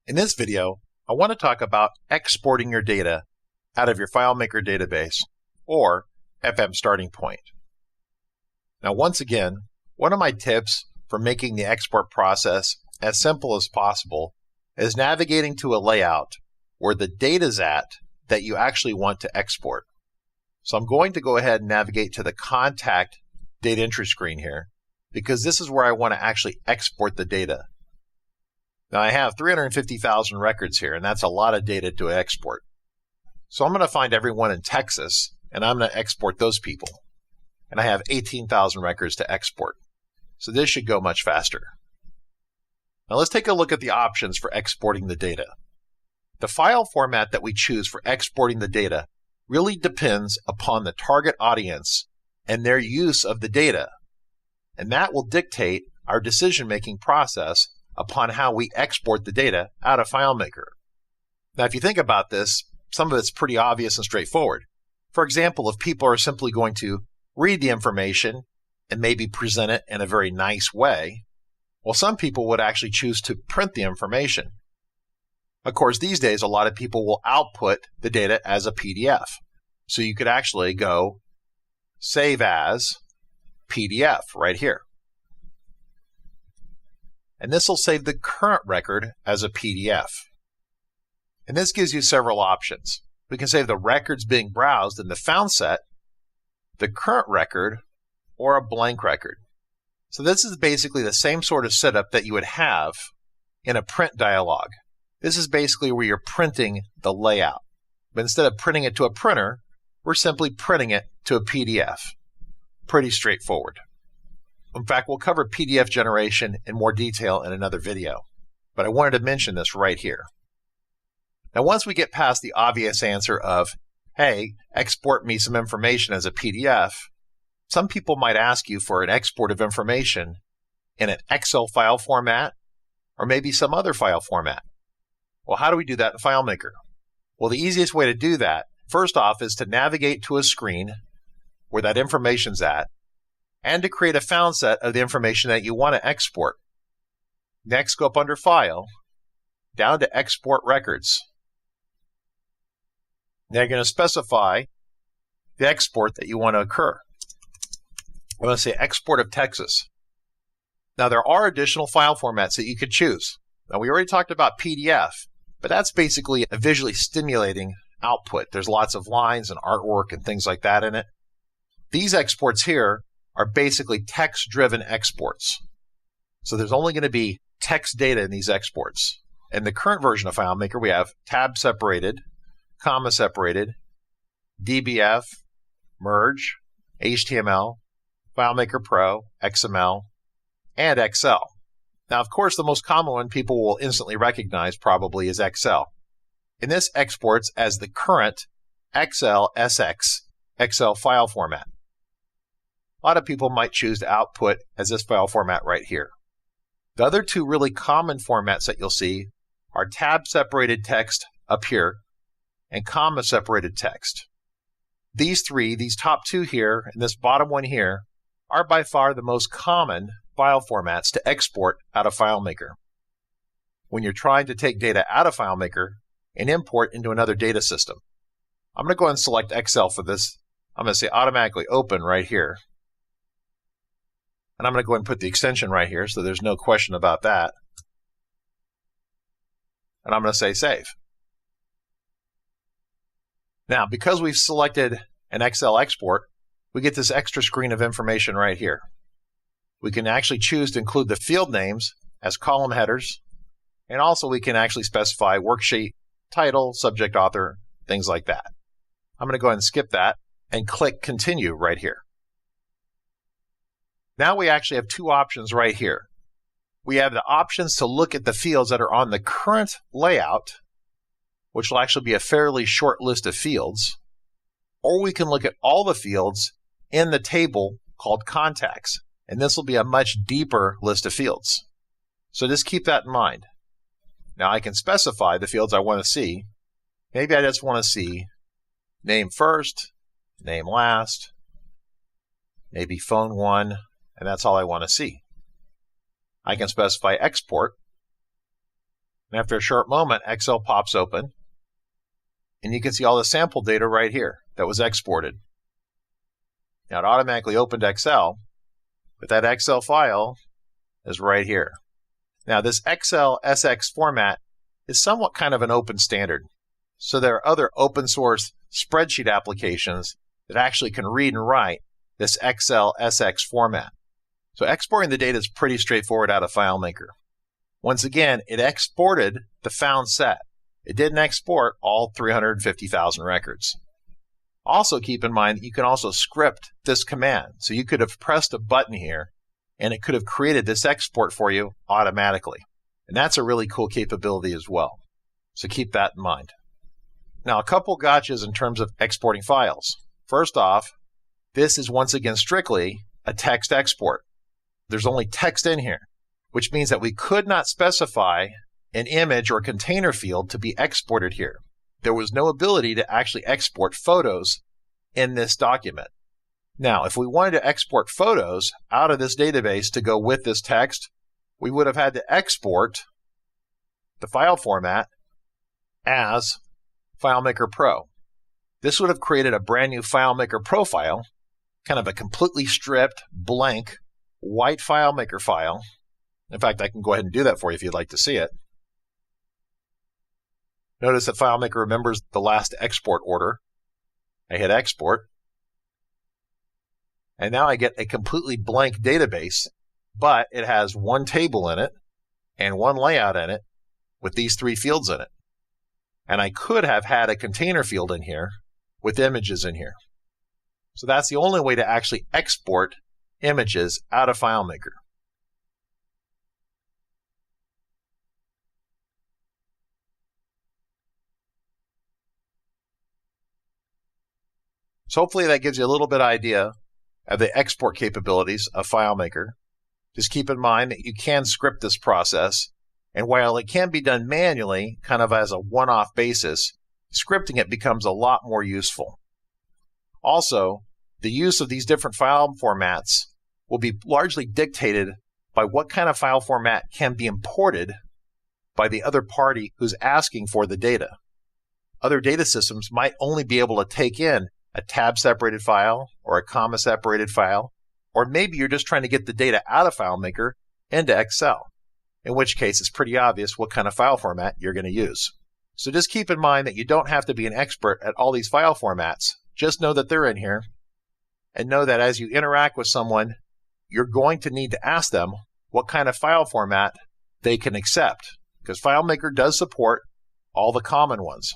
In this video, I want to talk about exporting your data out of your FileMaker database or FM starting point. Now, once again, one of my tips for making the export process as simple as possible is navigating to a layout where the data's at that you actually want to export. So I'm going to go ahead and navigate to the Contact Data Entry screen here, because this is where I want to actually export the data. Now I have 350,000 records here, and that's a lot of data to export. So I'm going to find everyone in Texas, and I'm going to export those people. And I have 18,000 records to export. So this should go much faster. Now let's take a look at the options for exporting the data. The file format that we choose for exporting the data really depends upon the target audience and their use of the data. And that will dictate our decision-making process upon how we export the data out of FileMaker. Now, if you think about this, some of it's pretty obvious and straightforward. For example, if people are simply going to read the information and maybe present it in a very nice way, well, some people would actually choose to print the information. Of course, these days, a lot of people will output the data as a PDF. So you could actually go Save As PDF right here. And this will save the current record as a PDF. And this gives you several options. We can save the records being browsed in the found set, the current record, or a blank record. So this is basically the same sort of setup that you would have in a print dialog. This is basically where you're printing the layout. But instead of printing it to a printer, we're simply printing it to a PDF. Pretty straightforward. In fact, we'll cover PDF generation in more detail in another video, but I wanted to mention this right here. Now, once we get past the obvious answer of, hey, export me some information as a PDF, some people might ask you for an export of information in an Excel file format or maybe some other file format. Well, how do we do that in FileMaker? Well, the easiest way to do that, first off, is to navigate to a screen where that information's at, and to create a found set of the information that you want to export. Next, go up under File, down to Export Records. Now you're going to specify the export that you want to occur. I'm going to say Export of Texas. Now there are additional file formats that you could choose. Now we already talked about PDF, but that's basically a visually stimulating output. There's lots of lines and artwork and things like that in it. These exports here are basically text-driven exports. So there's only going to be text data in these exports. In the current version of FileMaker, we have tab-separated, comma-separated, DBF, merge, HTML, FileMaker Pro, XML, and Excel. Now, of course, the most common one people will instantly recognize probably is Excel. And this exports as the current XLSX Excel file format. A lot of people might choose to output as this file format right here. The other two really common formats that you'll see are tab-separated text up here and comma-separated text. These top two here and this bottom one here are by far the most common file formats to export out of FileMaker. When you're trying to take data out of FileMaker and import into another data system. I'm going to go ahead and select Excel for this. I'm going to say automatically open right here. And I'm going to go ahead and put the extension right here so there's no question about that. And I'm going to say save. Now, because we've selected an Excel export, we get this extra screen of information right here. We can actually choose to include the field names as column headers, and also we can actually specify worksheet, title, subject, author, things like that. I'm going to go ahead and skip that and click Continue right here. Now we actually have two options right here. We have the options to look at the fields that are on the current layout, which will actually be a fairly short list of fields, or we can look at all the fields in the table called Contacts, and this will be a much deeper list of fields. So just keep that in mind. Now I can specify the fields I want to see. Maybe I just want to see name first, name last, maybe phone 1, and that's all I want to see. I can specify export. And after a short moment, Excel pops open, and you can see all the sample data right here that was exported. Now it automatically opened Excel, but that Excel file is right here. Now this Excel SX format is somewhat kind of an open standard. So there are other open source spreadsheet applications that actually can read and write this Excel SX format. So exporting the data is pretty straightforward out of FileMaker. Once again, it exported the found set. It didn't export all 350,000 records. Also keep in mind that you can also script this command. So you could have pressed a button here and it could have created this export for you automatically. And that's a really cool capability as well. So keep that in mind. Now a couple gotchas in terms of exporting files. First off, this is once again strictly a text export. There's only text in here, which means that we could not specify an image or container field to be exported here. There was no ability to actually export photos in this document. Now, if we wanted to export photos out of this database to go with this text, we would have had to export the file format as FileMaker Pro. This would have created a brand new FileMaker profile, kind of a completely stripped, blank, white FileMaker file. In fact, I can go ahead and do that for you if you'd like to see it. Notice that FileMaker remembers the last export order. I hit export. And now I get a completely blank database, but it has one table in it and one layout in it with these three fields in it. And I could have had a container field in here with images in here. So that's the only way to actually export images out of FileMaker. So hopefully that gives you a little bit of idea of the export capabilities of FileMaker. Just keep in mind that you can script this process, and while it can be done manually, kind of as a one-off basis, scripting it becomes a lot more useful. Also, the use of these different file formats will be largely dictated by what kind of file format can be imported by the other party who's asking for the data. Other data systems might only be able to take in a tab-separated file or a comma-separated file, or maybe you're just trying to get the data out of FileMaker into Excel, in which case it's pretty obvious what kind of file format you're going to use. So just keep in mind that you don't have to be an expert at all these file formats. Just know that they're in here, and know that as you interact with someone, you're going to need to ask them what kind of file format they can accept, because FileMaker does support all the common ones.